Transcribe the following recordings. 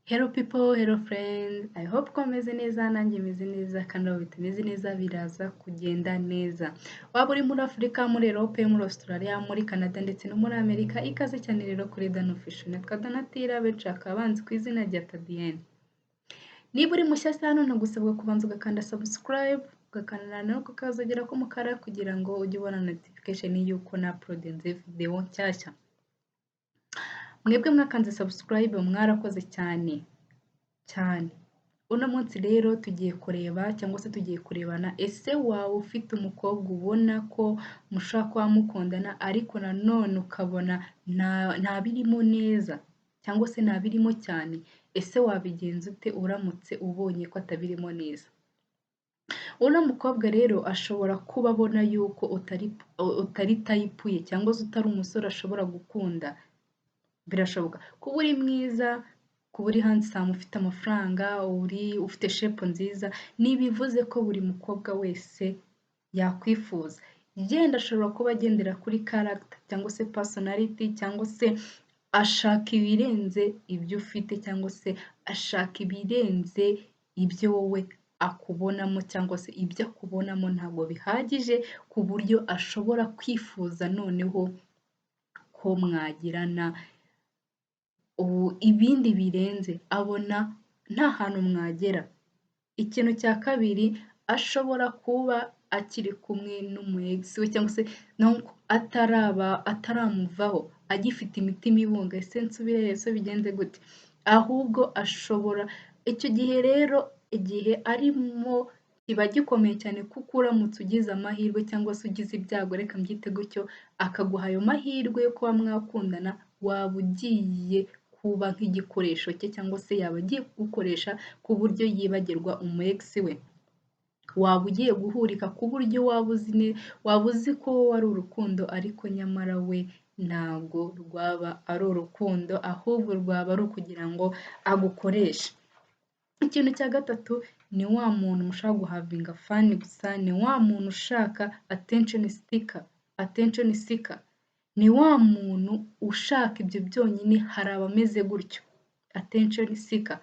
Hello people, hello friends. I hope ko meze neza, nanjye meze neza, kandi abo bitameze neza biraza kugenda neza. Waba uri muri Afurika, muri Europe, muri Australia, muri Canada ndetse no muri Amerika, ikaze cyane rero kuri Dan Official. Nitwa Donatilla, benshi bakaba banzi ku izina rya Fabienne. Niba uri mushyashya hano nagusabwa kubanza ugakanda subscribe, ugakanda no kukazogera k'umukara kugira ngo ujye ubona notification y'uko na uploadinze video nshyashya. Mwebwe mwakanze subscribe mwarakoze cyane cyane. Uno munsi rero tugiye kureba cyangwa se tugiye kurebana, ese waba ufite umukobwa ubona ko mushobora kuba mukundana ariko nanone ukabona nta birimo neza cyangwa se nta birimo cyane, ese wabigenza ute uramutse ubonye ko atabirimo neza? Uno mukobwa rero ashobora kuba abona yuko utari tayipuye cyangwa se utari umusore ashobora gukunda. Birashoboka kuba uri mwiza, kuba uri handsome, ufite amafaranga, ufite shape nziza, ntibivuze ko buri mukobwa wese yakwifuza. Yenda ashobora kuba agendera kuri character cyangwa se personality cyangwa se ashaka ibirenze ibyo ufite cyangwa se ashaka ibirenze ibyo wowe akubonamo cyangwa se ibyo akubonamo ntabwo bihagije ku buryo ashobora kwifuza noneho ko mwagirana ibindi birenze, abona nta hantu mwagera. Ikintu cya kabiri, ashobora kuba akiri kumwe n'umu ex we cyangwa se ataramuvaho, agifite imitima ibunga, ese nsubireyo, ese bigenze gute? Ahubwo ashobora icyo gihe rero, igihe arimo kiba gikomeye cyane, kuko uramutse ugize amahirwe cyangwa se ugize ibyago, reka mbyite gutyo, akaguha ayo mahirwe yo kuba mwakundana, waba ugiye kuba nk'igikoresho cye cyangwa se yaba agiye kugukoresha ku buryo yibagirwa umu ex we. Waba ugiye guhurika ku buryo waba uzi ko wowe ari urukundo ariko nyamara we ntabwo rwaba ari urukundo, ahubwo rwaba ari ukugira ngo agukoreshe. Ikintu cya gatatu, ni wa muntu mushaka guhavinga fani gusa, ni wa muntu ushaka attention seeker, ni wa muntu ushaka ibyo byonyine. Hari abameze gutyo, attention seeker.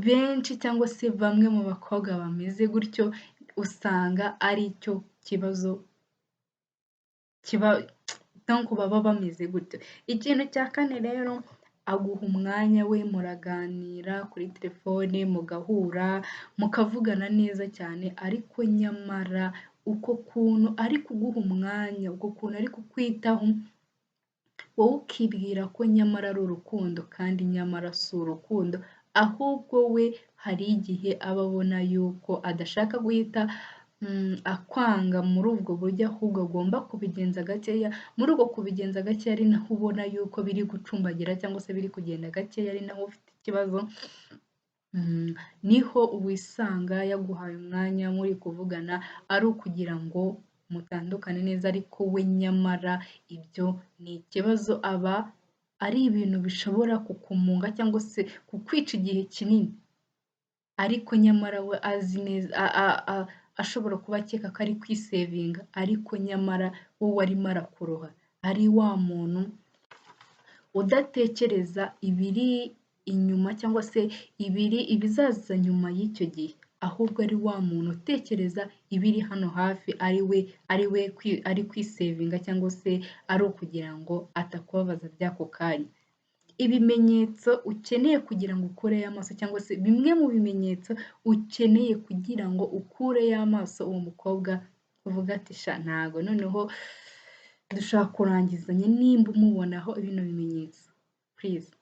Benshi cyangwa se bamwe mu bakobwa bameze gutyo usanga ari cyo kibazo donc baba bameze gutyo. Ikintu cya kane rero, aguha umwanya we, muraganira kuri telefone, mugahura, mukavugana neza cyane, ariko nyamara uko kuntu ari kuguha umwanya, uko kuntu ari kukwitaho, wowe ukibwira ko nyamara ari urukundo kandi nyamara si urukundo, ahubwo we hari igihe aba abona yuko adashaka guhita akwanga muri ubwo buryo, ahubwo agomba kubigenza gakeya. Muri uko kubigenza gakeya ari naho ubona yuko biri gucumbagira cyangwa se biri kugenda gakeya, ari naho ufite ikibazo. Niho wisanga yaguhaye umwanya muri kuvugana ari ukugira ngo mutandukane neza, ariko we nyamara ibyo ni ikibazo, aba ari ibintu bishobora kukumunga cyangwa se kukwica igihe kinini, ariko nyamara we azi neza, ashobora kuba akeka ko ari kwisevinga, ariko nyamara wowe arimo arakuroha. Ari wa muntu udatekereza ibiri inyuma cyangwa se ibizaza nyuma y'icyo gihe, ahubwo ari wa muntu utekereza ibiri hano hafi, ari kwisevinga cyangwa se ari ukugira ngo atakubabaza by'ako kanya. Ibimenyetso ukeneye kugira ngo ukureyo amaso, cyangwa se bimwe mu bimenyetso ukeneye kugira ngo ukureyo amaso uwo mukobwa, uvuga ati sha ntago noneho dushaka kurangizanya, nimba umubonaho bino bimenyetso, please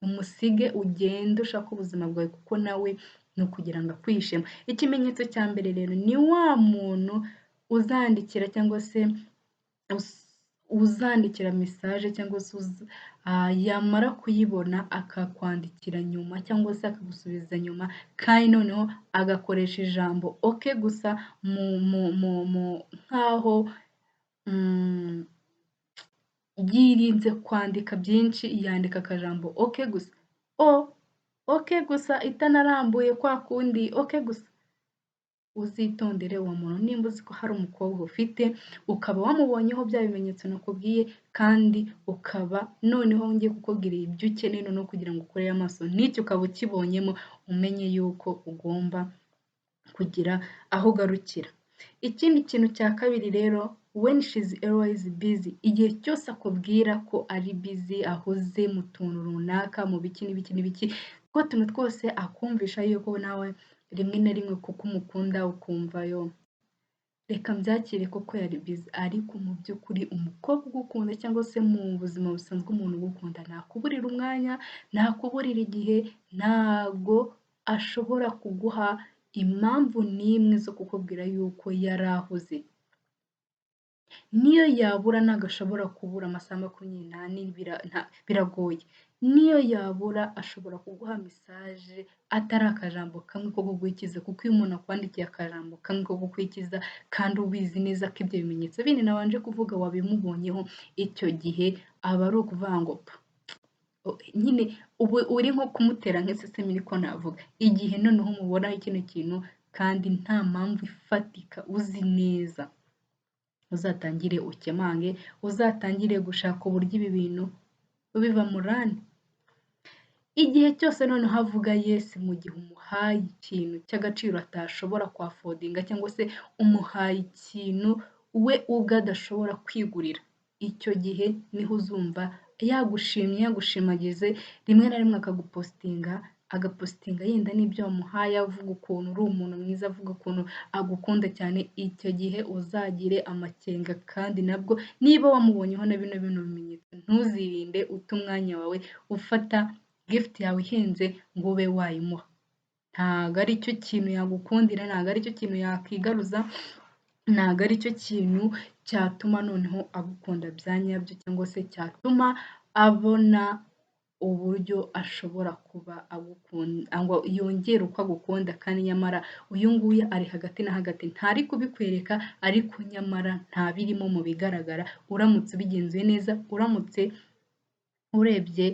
umusige ugende ushake ubuzima bwawe, kuko nawe ni ukugira ngo akwishemo. Ikimenyetso cya mbere rero, ni wa muntu uzandikira cyangwa se uzandikira message cyangwa se yamara kuyibona akakwandikira nyuma cyangwa se akagusubiza nyuma, kandi noneho agakoresha ijambo oke gusa, nkaho yirinze kwandika byinshi, yandika akajambo oke gusa, oke gusa, itanarambuye, kwa kundi oke gusa. uzitondere uwo muntu nimba uzi ko hari umukobwa ufite ukaba wamubonyeho bya bimenyetso nakubwiye kandi ukaba noneho ngiye kukubwira ibyo ukeneye noneho kugira ngo ukorere amaso n'icyo ukaba ukibonyemo umenye yuko ugomba kugira aho ugarukira. Ikindi kintu cya kabiri rero, when she's always busy, igihe cyose akubwira ko ari busy, ahuze mu tuntu runaka, mu biki n'ibiki n'ibiki, utwo tuntu twose akumvisha yuko nawe rimwe na rimwe kuko umukunda ukumva yo reka mbyakire koko yari busy, ariko mu by'ukuri umukobwa ugukunda cyangwa se mu buzima busanzwe umuntu ugukunda ntakuburira umwanya, ntakuburira igihe, ntago ashobora kuguha impamvu n'imwe zo kukubwira yuko yari ahuze. Niyo yabura ntago ashobora kubura amasaha 24 biragoye. Niyo yabura ashobora kuguha message atari akajambo kamwe ko kugwikiza, kuko iyo umuntu akwandikiye akajambo kamwe ko kugwikiza kandi ubizi neza ko ibyo bimenyetso bindi nabanje kuvuga wabimubonyeho, icyo gihe aba ari ukuvuga ngo nyine ubu uri nko kumutera nk'isesemi niko navuga. Igihe noneho umubonaho kino kintu kandi nta mpamvu ifatika uzi neza, uzatangire ukemange, uzatangire gushaka uburyo ibi bintu biva murani. Igihe cyose noneho avuga yes mu gihe umuhaye ikintu cy'agaciro atashobora kwafodinga cyangwa se umuhaye ikintu we ubwe adashobora kwigurira, icyo gihe niho uzumva yagushimye, yagushimagize, rimwe na rimwe agapositinga yenda n'ibyo wamuhaye, avuga ukuntu uri umuntu mwiza, avuga ukuntu agukunda cyane. Icyo gihe uzagire amakenga kandi nabwo niba wamubonyeho na bino bimenyetso ntuzirinde uta umwanya wawe ufata gift yawe ihenze ngo ube wayimuha. Ntago ari cyo kintu yagukundira, ntago ari cyo kintu yakwigaruza, ntago ari cyo kintu cyatuma noneho agukunda bya nyabyo cyangwa se cyatuma abona uburyo ashobora kuba agukunda ngo yongere uko agukunda, kandi nyamara uyu nguyu ari hagati na hagati, ntari kubikwereka ariko nyamara ntabirimo mu bigaragara. Uramutse ubigenzuye neza, uramutse urebye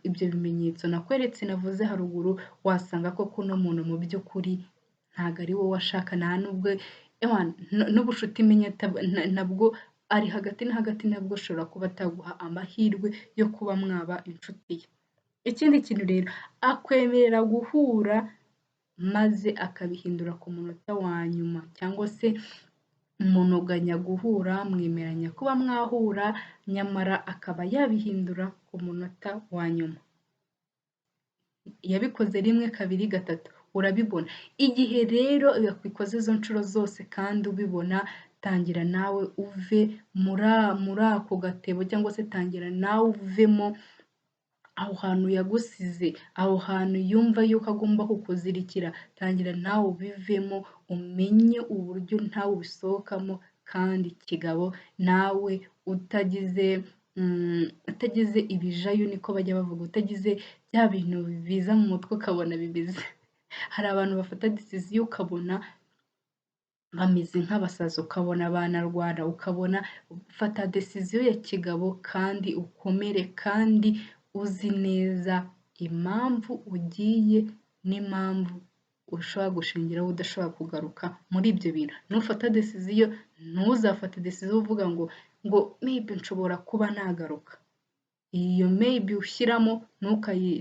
ibyo bimenyetso nakweretse navuze haruguru, wasanga koko uno muntu mu by'ukuri ntago ari wowe ashaka, nta nubwo n'ubushuti menya nabwo ari hagati na hagati, nabwo ashobora kuba ataguha amahirwe yo kuba mwaba inshuti ye. Ikindi kintu rero, akwemerera guhura maze akabihindura ku munota wa nyuma, cyangwa se umunoganya guhura, mwemeranya kuba mwahura, nyamara akaba yabihindura ku munota wa nyuma. Yabikoze rimwe, kabiri, gatatu, urabibona. Igihe rero yakubikoze izo nshuro zose kandi ubibona, tangira nawe uve muri ako gatebo, cyangwa se tangira nawe uvemo aho hantu yagusize, aho hantu yumva yuko agomba kukuzirikira. Tangira nawe ubivemo, umenye uburyo ntawe ubisohokamo kandi kigabo, nawe utagize ibijayo niko bajya bavuga, utagize bya bintu biza mu mutwe ukabona bibize. Hari abantu bafata decision ukabona bameze nk'abasazi, ukabona banarwara, ukabona fata decision ya kigabo kandi ukomere, kandi uzi neza impamvu ugiye n'impamvu ushobora gushingiraho udashobora kugaruka muri ibyo bintu. Nufata decision, ntuzafate decision uvuga ngo maybe nshobora kuba nagaruka. Iyo maybe ushyiramo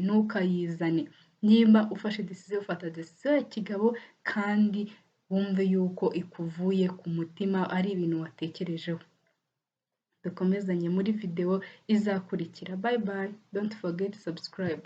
ntukayizane. Niba ufashe decision, ufata decision ya kigabo kandi wumve yuko ikuvuye ku mutima, ari ibintu watekerejeho. Dukomezanye muri video izakurikira. Bye bye, don't forget to subscribe.